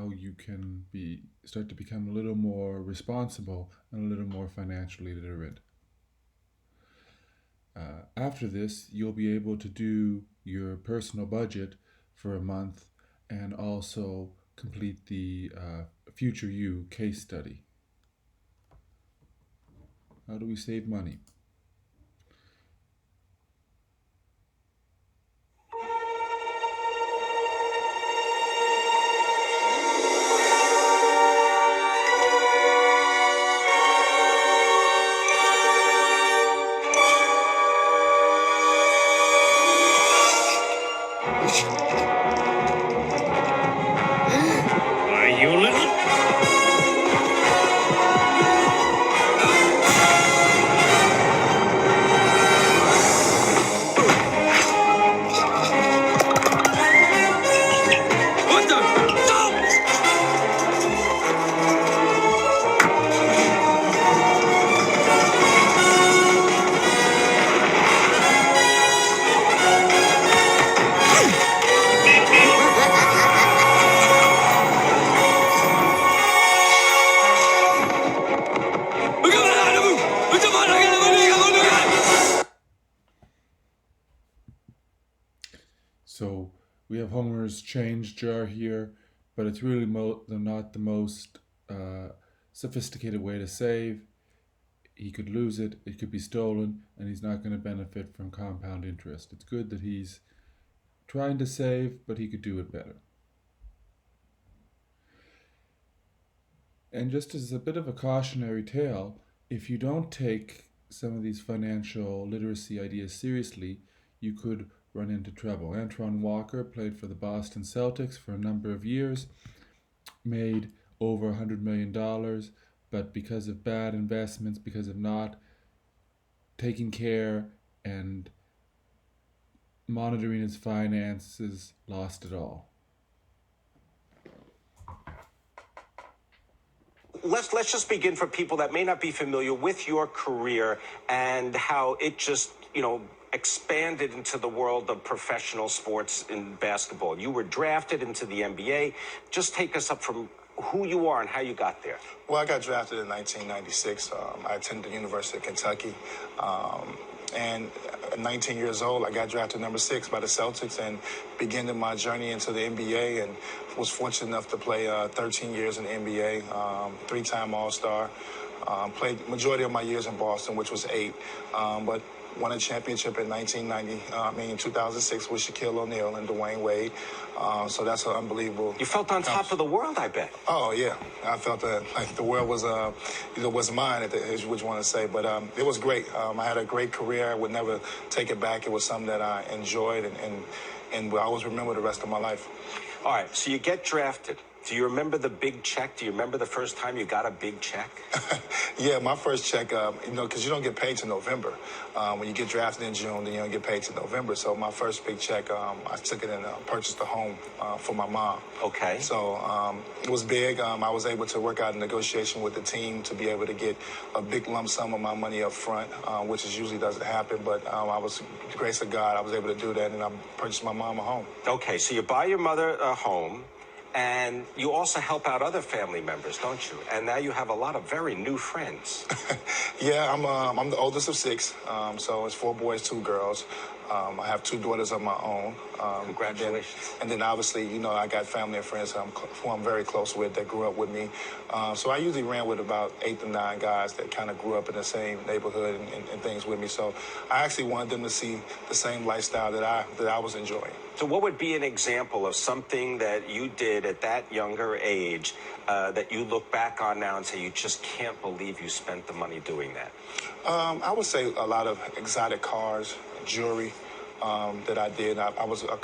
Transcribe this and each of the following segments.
how you can start to become a little more responsible and a little more financially literate. After this, you'll be able to do your personal budget for a month and also complete the Future You case study. How do we save money? Are you little? What the? No! So we have Homer's change jar here, but it's really not the most sophisticated way to save. He could lose it, it could be stolen, and he's not going to benefit from compound interest. It's good that he's trying to save, but he could do it better. And just as a bit of a cautionary tale, if you don't take some of these financial literacy ideas seriously, you could run into trouble. Antoine Walker played for the Boston Celtics for a number of years, made over $100 million, but because of bad investments, because of not taking care and monitoring his finances, lost it all. Let's just begin for people that may not be familiar with your career and how it just, expanded into the world of professional sports in basketball. You were drafted into the NBA. Just take us up from who you are and how you got there. Well, I got drafted in 1996. I attended the University of Kentucky. And at 19 years old, I got drafted number 6 by the Celtics and began my journey into the NBA and was fortunate enough to play 13 years in the NBA, 3-time All-Star. Played majority of my years in Boston, which was 8, but won a championship in 2006 with Shaquille O'Neal and Dwayne Wade. So that's an unbelievable. You felt on top of the world, I bet. Oh yeah, I felt that like the world was was mine, is what you want to say. But it was great. I had a great career. I would never take it back. It was something that I enjoyed and will always remember the rest of my life. All right, so you get drafted. Do you remember the big check? Do you remember the first time you got a big check? Yeah, my first check, because you don't get paid till November. When you get drafted in June, then you don't get paid till November. So my first big check, I took it and purchased a home for my mom. Okay. So it was big. I was able to work out a negotiation with the team to be able to get a big lump sum of my money up front, which usually doesn't happen. But I was, the grace of God, I was able to do that, and I purchased my mom a home. Okay, so you buy your mother a home. And you also help out other family members, don't you? And now you have a lot of very new friends. Yeah, I'm the oldest of 6, so it's 4 boys, 2 girls. I have 2 daughters of my own. Congratulations. And then obviously, I got family and friends who I'm very close with that grew up with me. So I usually ran with about 8 to 9 guys that kind of grew up in the same neighborhood and things with me. So I actually wanted them to see the same lifestyle that I was enjoying. So what would be an example of something that you did at that younger age that you look back on now and say you just can't believe you spent the money doing that? I would say a lot of exotic cars, jewelry that I did. I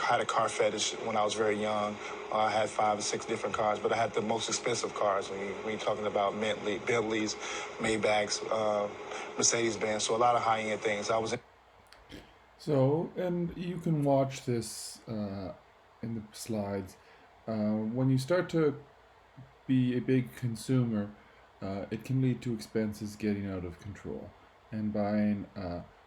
had a car fetish when I was very young. I had 5 or 6 different cars, but I had the most expensive cars. When you're talking about Bentleys, Maybachs, Mercedes-Benz, so a lot of high-end things. So, and you can watch this in the slides. When you start to be a big consumer, it can lead to expenses getting out of control. And buying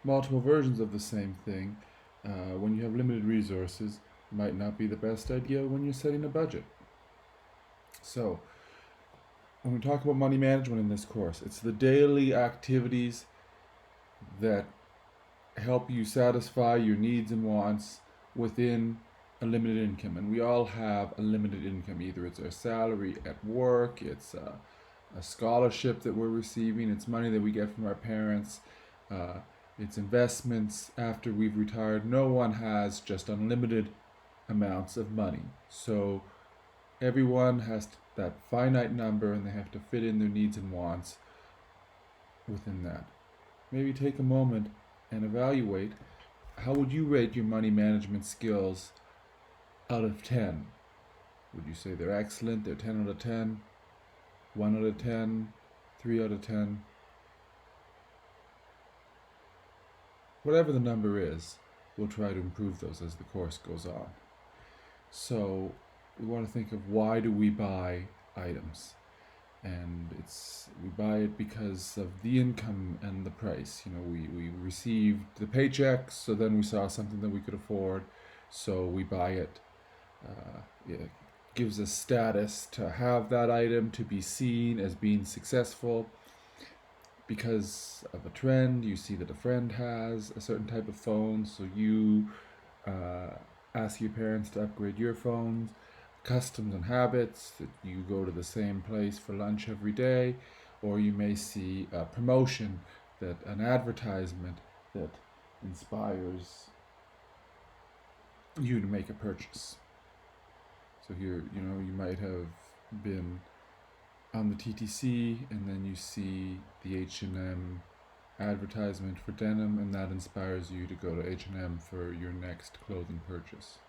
multiple versions of the same thing, when you have limited resources, might not be the best idea when you're setting a budget. So, when we talk about money management in this course, it's the daily activities that help you satisfy your needs and wants within a limited income. And we all have a limited income. Either it's our salary at work, it's a scholarship that we're receiving, it's money that we get from our parents, uh, it's investments after we've retired. No one has just unlimited amounts of money. So everyone has that finite number and they have to fit in their needs and wants within that. Maybe take a moment and evaluate how would you rate your money management skills out of 10? Would you say they're excellent, they're 10 out of 10, 1 out of 10, 3 out of 10? Whatever the number is, we'll try to improve those as the course goes on. So we want to think of why do we buy items? And we buy it because of the income and the price. We received the paycheck, so then we saw something that we could afford, so we buy it. It gives us status to have that item, to be seen as being successful. Because of a trend, you see that a friend has a certain type of phone, so you ask your parents to upgrade your phones. Customs and habits, that you go to the same place for lunch every day, or you may see a promotion, that an advertisement that inspires you to make a purchase. So here, you might have been on the TTC and then you see the H&M advertisement for denim, and that inspires you to go to H&M for your next clothing purchase.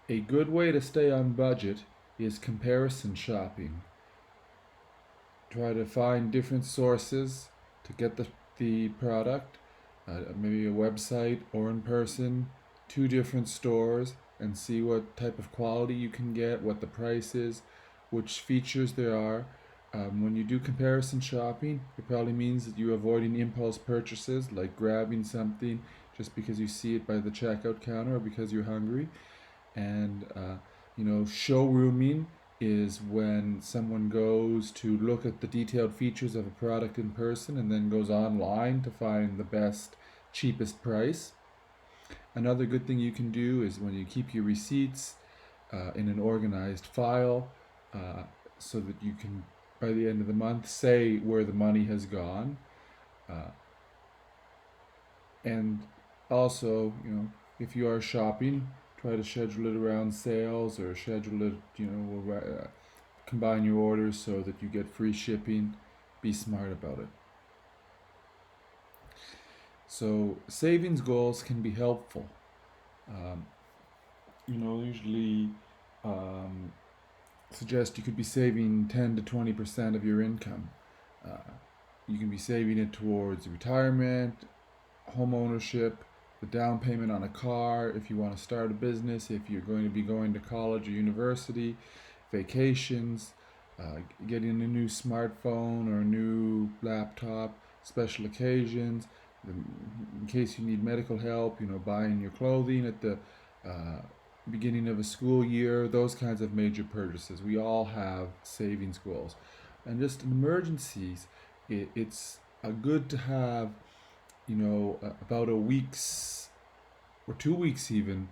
A good way to stay on budget is comparison shopping. Try to find different sources to get the product, maybe a website or in person, 2 different stores, and see what type of quality you can get, what the price is, which features there are. When you do comparison shopping, it probably means that you're avoiding impulse purchases, like grabbing something just because you see it by the checkout counter or because you're hungry. And showrooming is when someone goes to look at the detailed features of a product in person and then goes online to find the best, cheapest price. Another good thing you can do is when you keep your receipts in an organized file, so that you can, by the end of the month, say where the money has gone. And also, if you are shopping, try to schedule it around sales, or schedule it, combine your orders so that you get free shipping. Be smart about it. So savings goals can be helpful. Usually suggest you could be saving 10 to 20% of your income. You can be saving it towards retirement, home ownership, the down payment on a car, if you want to start a business, if you're going to be going to college or university, vacations, getting a new smartphone or a new laptop, special occasions, in case you need medical help, buying your clothing at the beginning of a school year, those kinds of major purchases. We all have savings goals. And just in emergencies, it's good to have about a week's or 2 weeks even,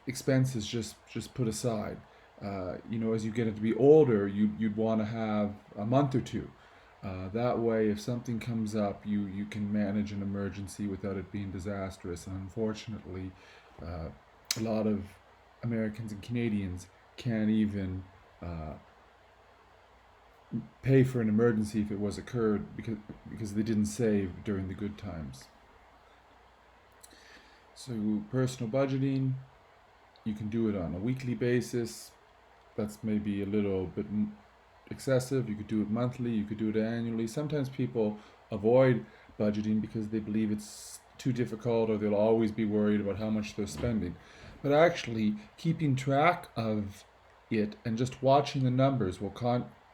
expenses just put aside. As you get to be older, you'd want to have a month or two. That way, if something comes up, you can manage an emergency without it being disastrous. And unfortunately, a lot of Americans and Canadians can't even pay for an emergency if it was occurred because they didn't save during the good times. So personal budgeting, you can do it on a weekly basis. That's maybe a little bit excessive. You could do it monthly, you could do it annually. Sometimes people avoid budgeting because they believe it's too difficult, or they'll always be worried about how much they're spending. But actually, keeping track of it and just watching the numbers will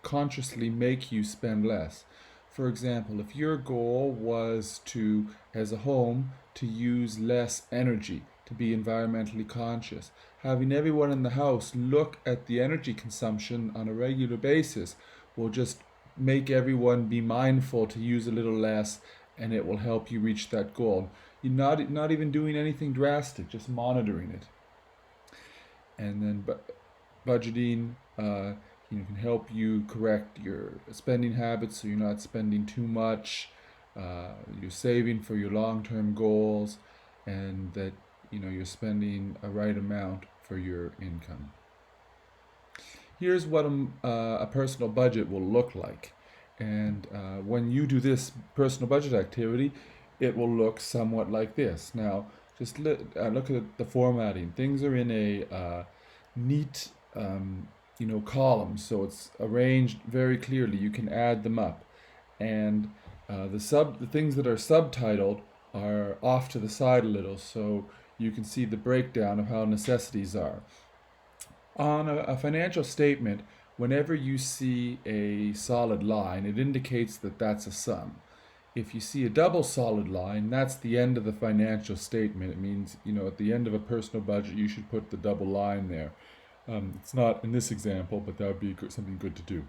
consciously make you spend less. For example, if your goal was to, as a home, to use less energy, to be environmentally conscious. Having everyone in the house look at the energy consumption on a regular basis will just make everyone be mindful to use a little less, and it will help you reach that goal. You're not even doing anything drastic, just monitoring it. And then budgeting can help you correct your spending habits so you're not spending too much. You're saving for your long-term goals, and that you're spending a right amount for your income. Here's what a personal budget will look like. And when you do this personal budget activity, it will look somewhat like this. Now, just look at the formatting. Things are in a neat, columns, so it's arranged very clearly. You can add them up, and the things that are subtitled are off to the side a little, so you can see the breakdown of how necessities are. On a financial statement, whenever you see a solid line, it indicates that that's a sum. If you see a double solid line, that's the end of the financial statement. It means, at the end of a personal budget, you should put the double line there. It's not in this example, but that would be something good to do,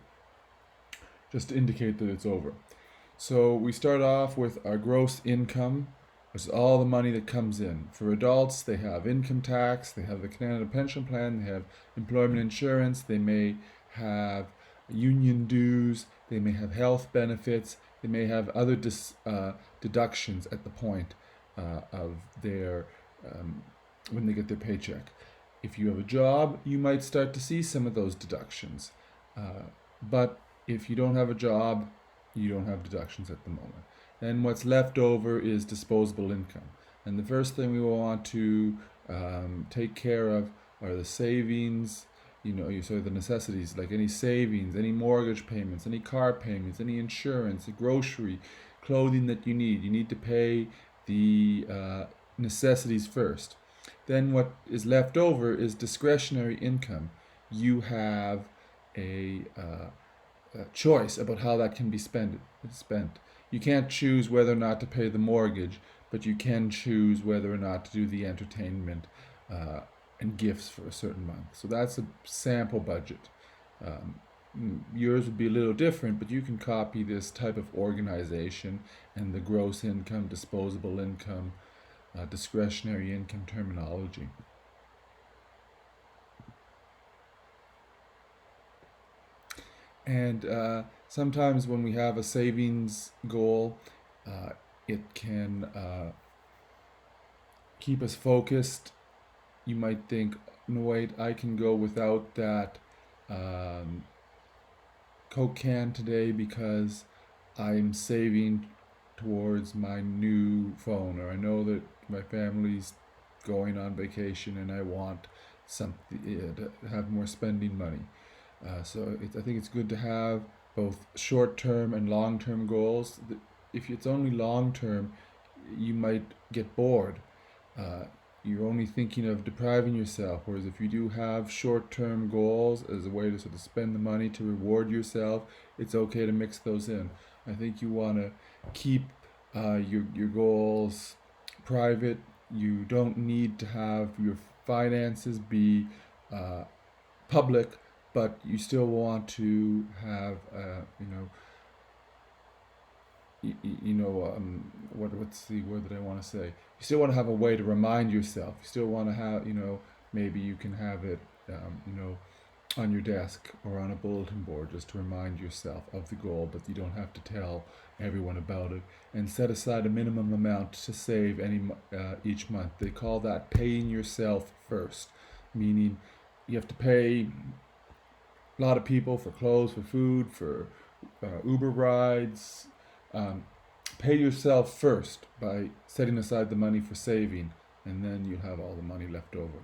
just to indicate that it's over. So we start off with our gross income, which is all the money that comes in. For adults, they have income tax, they have the Canada Pension Plan, they have employment insurance, they may have union dues, they may have health benefits, they may have other deductions at the point of their when they get their paycheck. If you have a job, you might start to see some of those deductions. But if you don't have a job, you don't have deductions at the moment. Then what's left over is disposable income. And the first thing we want to take care of are the savings, so the necessities, like any savings, any mortgage payments, any car payments, any insurance, grocery, clothing that you need. You need to pay the necessities first. Then what is left over is discretionary income. You have a choice about how that can be spent. You can't choose whether or not to pay the mortgage, but you can choose whether or not to do the entertainment and gifts for a certain month. So that's a sample budget. Yours would be a little different, but you can copy this type of organization and the gross income, disposable income, discretionary income terminology. And sometimes when we have a savings goal, it can keep us focused. You might think, no, wait, I can go without that Coke can today because I'm saving towards my new phone, or I know that my family's going on vacation and I want something to have more spending money. So I think it's good to have both short-term and long-term goals. If it's only long-term, you might get bored. You're only thinking of depriving yourself, whereas if you do have short-term goals as a way to sort of spend the money to reward yourself, it's okay to mix those in. I think you want to keep your goals private. You don't need to have your finances be public, but you still want to have what's the word that I want to say? You still want to have a way to remind yourself. You still want to have maybe you can have it on your desk or on a bulletin board just to remind yourself of the goal, but you don't have to tell everyone about it. And set aside a minimum amount to save each month. They call that paying yourself first, meaning you have to pay a lot of people for clothes, for food, for Uber rides. Pay yourself first by setting aside the money for saving, and then you'll have all the money left over.